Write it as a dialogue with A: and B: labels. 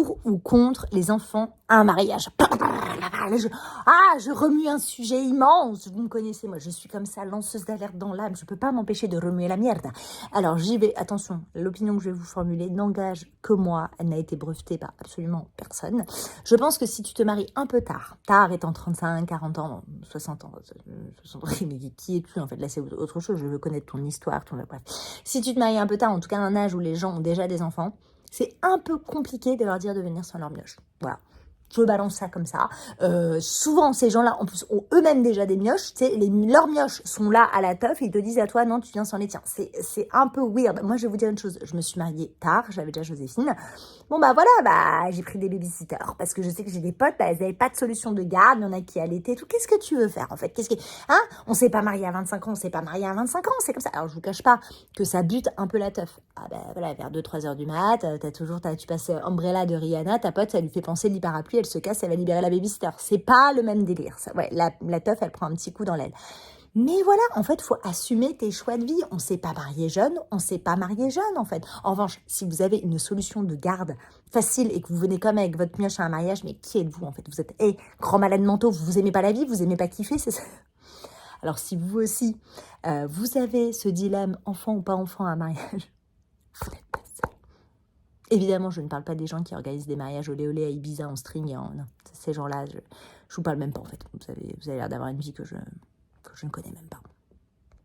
A: pour ou contre les enfants à un mariage. Je remue un sujet immense. Vous me connaissez, moi, je suis comme ça, lanceuse d'alerte dans l'âme. Je peux pas m'empêcher de remuer la merde. Alors, j'y vais. Attention, l'opinion que je vais vous formuler n'engage que moi. Elle n'a été brevetée par absolument personne. Je pense que si tu te maries un peu tard étant 35, 40 ans, 60 ans, 60 ans, mais qui es-tu en fait? Là, c'est autre chose. Je veux connaître ton histoire, bref. Si tu te maries un peu tard, en tout cas à un âge où les gens ont déjà des enfants, c'est un peu compliqué de leur dire de venir sans leur mioche. Voilà. Je balance ça comme ça. Souvent, ces gens-là, en plus, ont eux-mêmes déjà des mioches. Tu sais, leurs mioches sont là à la teuf et ils te disent à toi, non, tu viens sans les tiens. C'est un peu weird. Moi, je vais vous dire une chose. Je me suis mariée tard. J'avais déjà Joséphine. Bon, j'ai pris des babysitters parce que je sais que j'ai des potes, elles n'avaient pas de solution de garde. Il y en a qui allaitaient tout. Qu'est-ce que tu veux faire, en fait? On s'est pas marié à 25 ans, on s'est pas marié à 25 ans. C'est comme ça. Alors, je vous cache pas que ça bute un peu la teuf. Vers 2-3 heures du mat, tu passes Umbrella de Rihanna, ta pote, ça lui fait penser lit parapluie, elle se casse, elle va libérer la babysitter. C'est pas le même délire, ça. Ouais, la teuf, elle prend un petit coup dans l'aile. Mais voilà, en fait, faut assumer tes choix de vie. On s'est pas marié jeune, en fait. En revanche, si vous avez une solution de garde facile et que vous venez comme avec votre mioche à un mariage, mais qui êtes-vous, en fait? Vous êtes, grands malades mentaux, vous aimez pas la vie, vous aimez pas kiffer, c'est ça. Alors, si vous aussi, vous avez ce dilemme, enfant ou pas enfant à un mariage, vous n'êtes pas seul. Évidemment, je ne parle pas des gens qui organisent des mariages olé olé à Ibiza en string. Non, ces gens-là, je vous parle même pas, en fait. Vous avez l'air d'avoir une vie que je ne connais même pas.